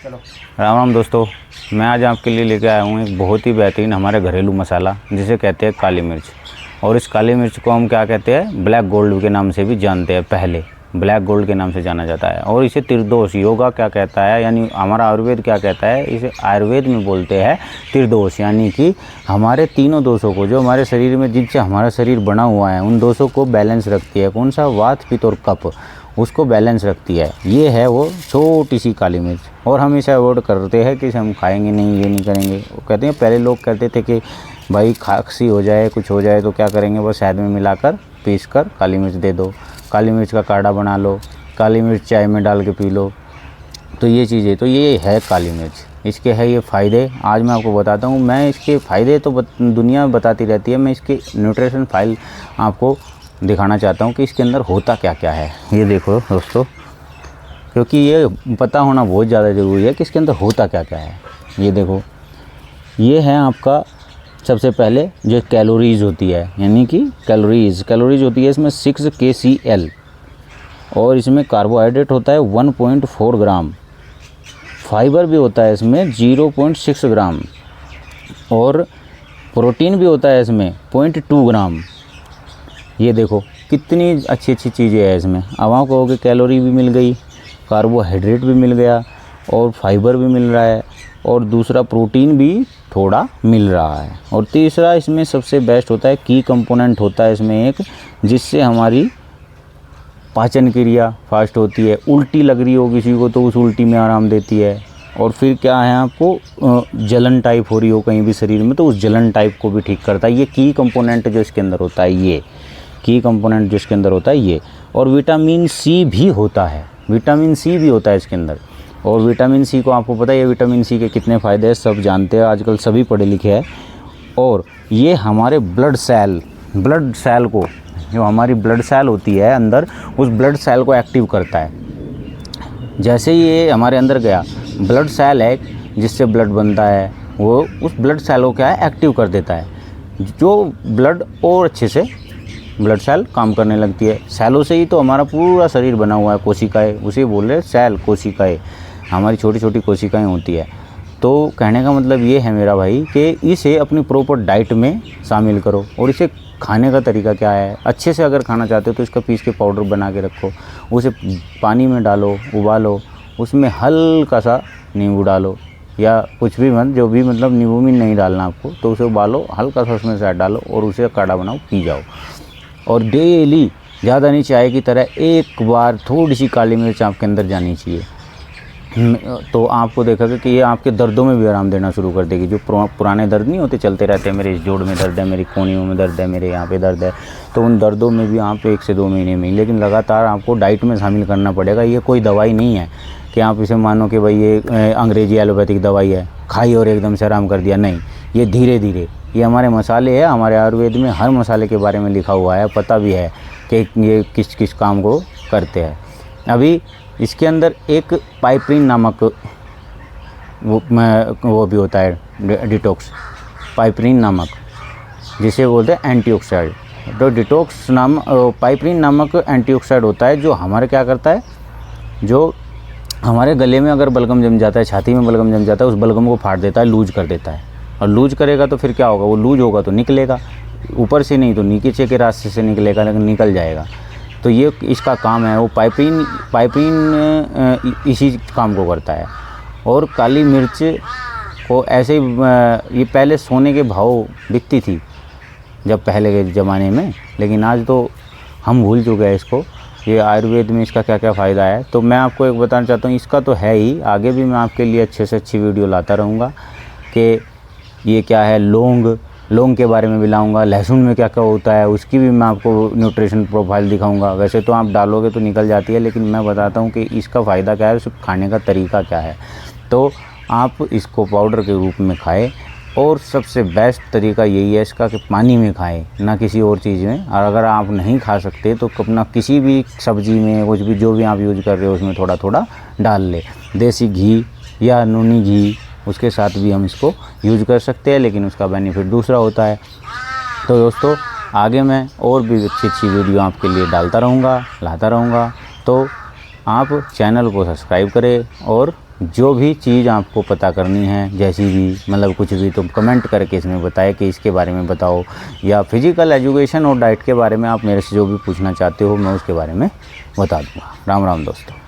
चलो राम राम दोस्तों, मैं आज आपके लिए लेकर आया हूँ एक बहुत ही बेहतरीन हमारे घरेलू मसाला जिसे कहते हैं काली मिर्च। और इस काली मिर्च को हम क्या कहते हैं, ब्लैक गोल्ड के नाम से भी जानते हैं। पहले ब्लैक गोल्ड के नाम से जाना जाता है। और इसे त्रिदोष योगा क्या कहता है, यानी हमारा आयुर्वेद क्या कहता है, इसे आयुर्वेद में बोलते हैं त्रिदोष। यानी कि हमारे तीनों दोषों को, जो हमारे शरीर में जिनसे हमारा शरीर बना हुआ है, उन दोषों को बैलेंस रखती है। कौन सा? वात, पित्त और कफ, उसको बैलेंस रखती है। ये है वो छोटी सी काली मिर्च। और हम इसे अवॉइड करते हैं कि इसे हम खाएंगे नहीं, ये नहीं करेंगे। वो कहते हैं, पहले लोग कहते थे कि भाई खांसी हो जाए, कुछ हो जाए तो क्या करेंगे, बस शहद में मिलाकर पीस कर काली मिर्च दे दो, काली मिर्च का काढ़ा बना लो, काली मिर्च चाय में डाल के पी लो। तो ये चीज़ें, तो ये है काली मिर्च। इसके है ये फ़ायदे, आज मैं आपको बताता हूँ। मैं इसके फ़ायदे तो दुनिया बताती रहती है, मैं इसके न्यूट्रिशन फाइल आपको दिखाना चाहता हूँ कि इसके अंदर होता क्या क्या है। ये देखो दोस्तों, क्योंकि ये पता होना बहुत ज़्यादा ज़रूरी है कि इसके अंदर होता क्या क्या है। ये देखो, ये है आपका सबसे पहले जो कैलोरीज़ होती है, यानी कि कैलोरीज़ होती है इसमें 6 kcal। और इसमें कार्बोहाइड्रेट होता है 1.4 ग्राम, फाइबर भी होता है इसमें 0.6 ग्राम, और प्रोटीन भी होता है इसमें 0.2 ग्राम। ये देखो कितनी अच्छी अच्छी चीज़ें हैं इसमें। अब आप कहोगे कैलोरी भी मिल गई, कार्बोहाइड्रेट भी मिल गया, और फाइबर भी मिल रहा है, और दूसरा प्रोटीन भी थोड़ा मिल रहा है। और तीसरा इसमें सबसे बेस्ट होता है, की कंपोनेंट होता है इसमें एक, जिससे हमारी पाचन क्रिया फास्ट होती है। उल्टी लग रही हो किसी को तो उस उल्टी में आराम देती है। और फिर क्या है, आपको जलन टाइप हो रही हो कहीं भी शरीर में तो उस जलन टाइप को भी ठीक करता है। ये की कंपोनेंट जो इसके अंदर होता है, ये की कंपोनेंट जो इसके अंदर होता है ये। और विटामिन सी भी होता है, विटामिन सी भी होता है इसके अंदर। और विटामिन सी को आपको पता है, विटामिन सी के कितने फ़ायदे हैं, सब जानते हैं, आजकल सभी पढ़े लिखे हैं। और ये हमारे ब्लड सेल को, जो हमारी ब्लड सेल होती है अंदर, उस ब्लड सेल को एक्टिव करता है। जैसे ये हमारे अंदर गया, ब्लड सेल है जिससे ब्लड बनता है, वो उस ब्लड सेल को क्या है, एक्टिव कर देता है। जो ब्लड और अच्छे से ब्लड सेल काम करने लगती है। सेलों से ही तो हमारा पूरा शरीर बना हुआ है, कोशिकाएं, उसे बोल रहे हैं सेल, कोशिकाएं, हमारी छोटी छोटी कोशिकाएं होती है। तो कहने का मतलब ये है मेरा भाई कि इसे अपनी प्रॉपर डाइट में शामिल करो। और इसे खाने का तरीका क्या है, अच्छे से अगर खाना चाहते हो तो इसका पीस के पाउडर बना के रखो, उसे पानी में डालो, उबालो, उसमें हल्का सा नींबू डालो, या कुछ भी जो भी नींबू भी नहीं डालना आपको, तो उसे उबालो, हल्का सा उसमें शहद डालो और उसे काढ़ा बनाओ, पी जाओ। और डेली, ज़्यादा नहीं, चाय की तरह एक बार थोड़ी सी काली मिर्च आपके अंदर जानी चाहिए। तो आपको देखोगे कि ये आपके दर्दों में भी आराम देना शुरू कर देगी। जो पुराने दर्द नहीं होते, चलते रहते हैं, मेरे इस जोड़ में दर्द है, मेरी कोहनियों में दर्द है, मेरे यहाँ पे दर्द है, तो उन दर्दों में भी आप 1 से 2 महीने में, लेकिन लगातार आपको डाइट में शामिल करना पड़ेगा। ये कोई दवाई नहीं है कि आप इसे मानो कि भाई ये अंग्रेजी एलोपैथिक दवाई है, खाई और एकदम से आराम कर दिया, नहीं। ये धीरे धीरे, ये हमारे मसाले हैं, हमारे आयुर्वेद में हर मसाले के बारे में लिखा हुआ है, पता भी है कि ये किस किस काम को करते हैं। अभी इसके अंदर एक पाइपरीन नामक वो भी होता है, डिटॉक्स पाइपरीन नामक, जिसे बोलते हैं एंटीऑक्सीडेंट। तो डिटॉक्स पाइपरीन नामक एंटीऑक्सीडेंट होता है, जो हमारे क्या करता है, जो हमारे गले में अगर बलगम जम जाता है, छाती में बलगम जम जाता है, उस बलगम को फाड़ देता है, लूज कर देता है। और लूज करेगा तो फिर क्या होगा, वो लूज होगा तो निकलेगा, ऊपर से नहीं तो नीचे के रास्ते से निकलेगा, लेकिन निकल जाएगा। तो ये इसका काम है, वो पाइपरीन इसी काम को करता है। और काली मिर्च को ऐसे ही ये पहले सोने के भाव बिकती थी जब पहले के ज़माने में, लेकिन आज तो हम भूल चुके हैं इसको। ये आयुर्वेद में इसका क्या क्या फ़ायदा है, तो मैं आपको एक बताना चाहता हूँ। इसका तो है ही, आगे भी मैं आपके लिए अच्छे से अच्छी वीडियो लाता रहूँगा कि ये क्या है। लौंग के बारे में भी लाऊंगा, लहसुन में क्या क्या होता है उसकी भी मैं आपको न्यूट्रिशन प्रोफाइल दिखाऊंगा। वैसे तो आप डालोगे तो निकल जाती है, लेकिन मैं बताता हूँ कि इसका फ़ायदा क्या है, सिर्फ खाने का तरीका क्या है। तो आप इसको पाउडर के रूप में खाएं, और सबसे बेस्ट तरीका यही है इसका कि पानी में खाएं, ना किसी और चीज़ में। और अगर आप नहीं खा सकते तो अपना किसी भी सब्ज़ी में, कुछ भी जो भी आप यूज़ कर रहे हो उसमें थोड़ा थोड़ा डाल ले, देसी घी या नूनी घी, उसके साथ भी हम इसको यूज़ कर सकते हैं, लेकिन उसका बेनिफिट दूसरा होता है। तो दोस्तों, आगे मैं और भी अच्छी अच्छी वीडियो आपके लिए डालता रहूँगा, लाता रहूँगा। तो आप चैनल को सब्सक्राइब करें और जो भी चीज़ आपको पता करनी है, जैसी भी मतलब कुछ भी, तो कमेंट करके इसमें बताएं कि इसके बारे में बताओ, या फिजिकल एजुकेशन और डाइट के बारे में आप मेरे से जो भी पूछना चाहते हो मैं उसके बारे में बता दूँगा। राम राम दोस्तों।